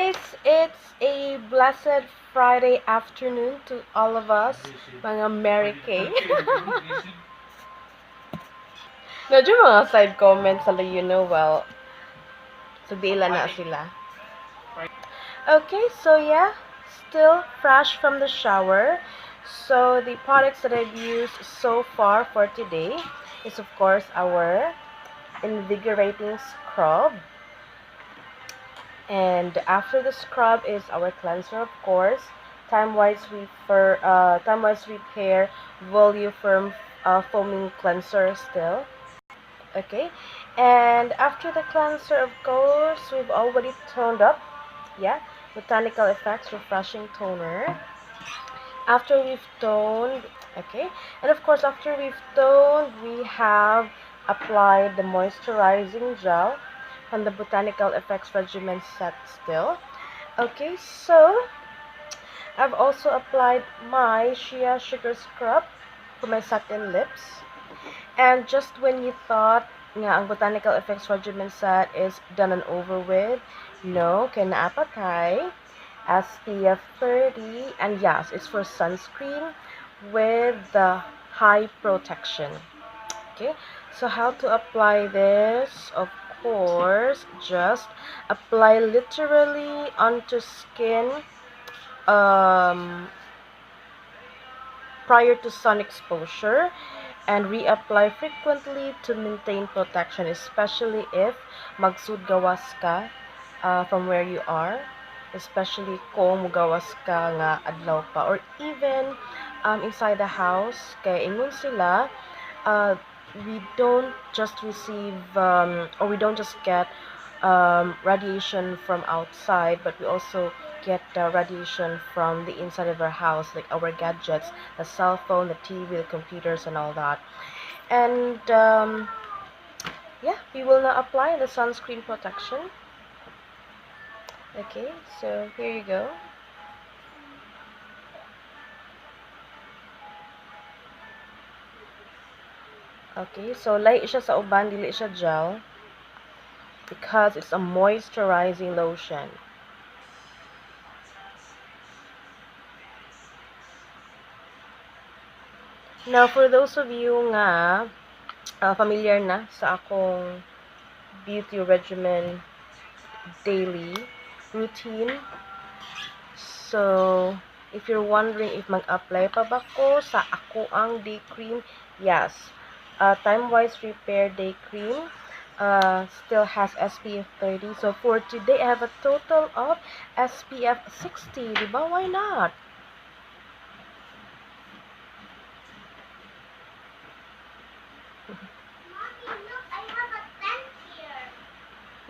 guys! It's a blessed Friday afternoon to all of us, mga Mary Kay. Medyo mga side comments sila, you know, well, sabila na sila. Okay, so yeah, still fresh from the shower. So the products that I've used so far for today is of course our Invigorating Scrub. And after the scrub is our cleanser, of course. Timewise Repair Volufirm foaming cleanser still. Okay, and after the cleanser, of course, we've already toned up. Yeah, Botanical Effects Refreshing Toner. After we've toned, okay, and of course, after we've toned, we have applied the Moisturizing Gel from the Botanical Effects Regimen set still. Okay, so I've also applied my Shea Sugar Scrub for my satin lips. And just when you thought nga ang Botanical Effects Regimen set is done and over with, no, kinaapatay, SPF 30, and yes, it's for sunscreen with the high protection. Okay, so how to apply this? Of course, just apply literally onto skin prior to sun exposure and reapply frequently to maintain protection, especially if magsud gawas ka from where you are, especially kung mugawas ka nga adlaw pa, or even inside the house, kay ingon sila we don't just receive or we don't just get radiation from outside, but we also get radiation from the inside of our house, like our gadgets, the cell phone, the TV, the computers, and all that. And yeah, we will now apply the sunscreen protection. Okay, so here you go. Okay, so light siya sa uban, dili siya gel, because it's a moisturizing lotion. Now, for those of you nga familiar na sa akong beauty regimen daily routine, so if you're wondering if mag-apply pa ba ko sa ako ang day cream, yes. Timewise Repair Day Cream still has SPF 30. So for today, I have a total of SPF 60. Diba? Why not? Mommy, look, I have a pen here.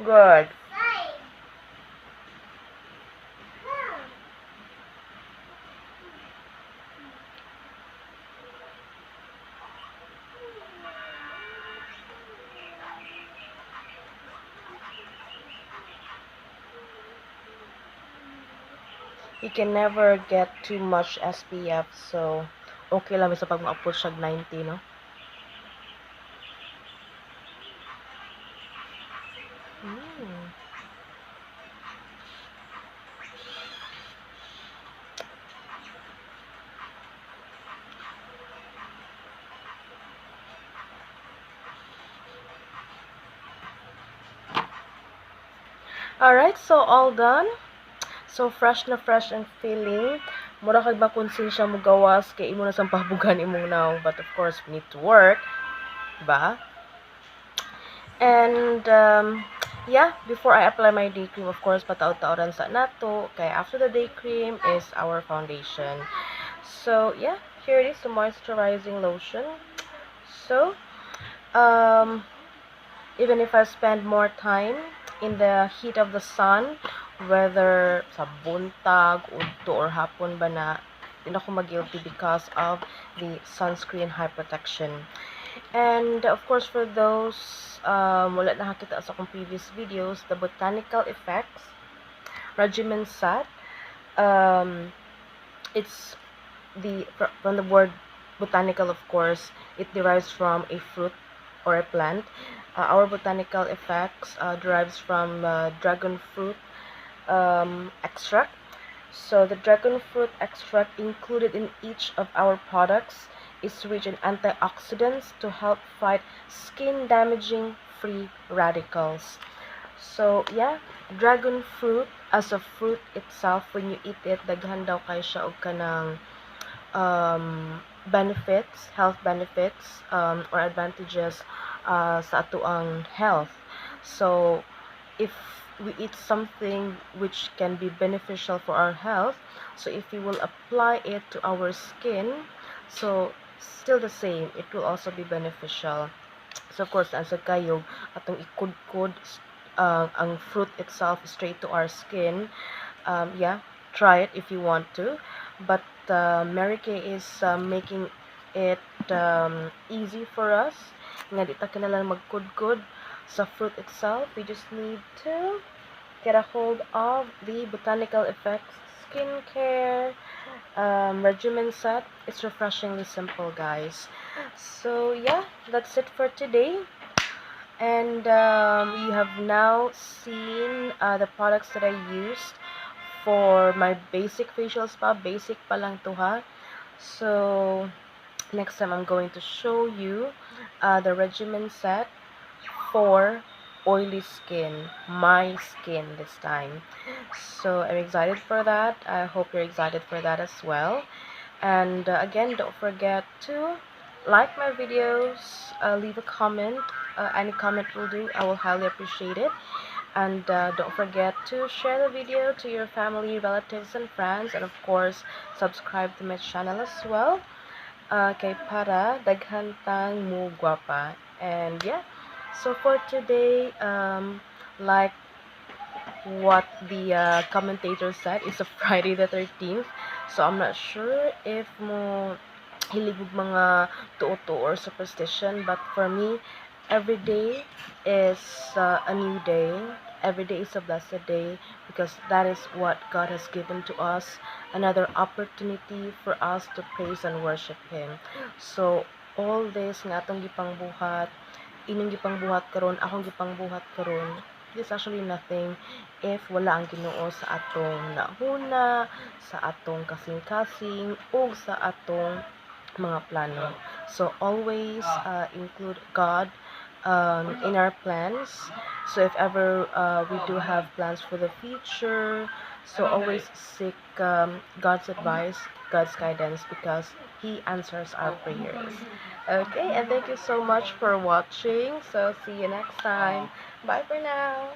Good. Side. You can never get too much SPF, so okay lang sa pag ma-upload siya 90, no? Alright, so all done. So fresh na fresh ang feeling. Mura kag ba konsensya mo gawas kay imo na sang pahabugan imong naong, but of course we need to work, ba? And yeah, before I apply my day cream, of course pataw-taoran sa nato, kay after the day cream is our foundation. So yeah, here it is, the moisturizing lotion. So even if I spend more time in the heat of the sun, whether sa buntag, udto, or hapon ba na, di na ako mag-guilty because of the sunscreen high protection. And of course, for those wala nakakita sa akong previous videos, the Botanical Effects Regimen Set, it's from the word botanical, of course, it derives from a fruit or a plant. Our Botanical Effects derives from dragon fruit extract. So the dragon fruit extract included in each of our products is rich in antioxidants to help fight skin damaging free radicals. So yeah, dragon fruit as a fruit itself, when you eat it, daghan daw kay siya og kanang benefits, health benefits, or advantages sa atuang health. So if we eat something which can be beneficial for our health, so if we will apply it to our skin, so still the same, it will also be beneficial. So of course, as a kayog, atong ikudkod ang fruit itself straight to our skin. Yeah, try it if you want to. But Mary Kay is making it easy for us. Nga di ta kailangan magkudkod sa fruit itself. We just need to get a hold of the Botanical Effects skincare regimen set. It's refreshingly simple, guys. So yeah, that's it for today. And you have now seen the products that I used for my basic facial spa. Basic pa lang to, ha. So next time I'm going to show you the regimen set for oily skin, my skin this time. So I'm excited for that. I hope you're excited for that as well. And again, don't forget to like my videos, leave a comment. Any comment will do. I will highly appreciate it. And don't forget to share the video to your family, relatives, and friends. And of course, subscribe to my channel as well. Kay para daghan tang mo guwapa. And yeah, so for today, like what the commentator said, it's a Friday the 13th. So I'm not sure if mo hilibog mga tuo or superstition, but for me, every day is a new day. Every day is a blessed day because that is what God has given to us, another opportunity for us to praise and worship Him. So all this nga atong gipangbuhat, inyong gipangbuhat karon, akong gipangbuhat karon, it's actually nothing if wala ang Ginoo sa atong nahuna, sa atong kasing-kasing, o sa atong mga plano. So always include God in our plans. So if ever we do have plans for the future, so always seek God's advice, God's guidance, because He answers our prayers. Okay, and thank you so much for watching. So see you next time. Bye for now.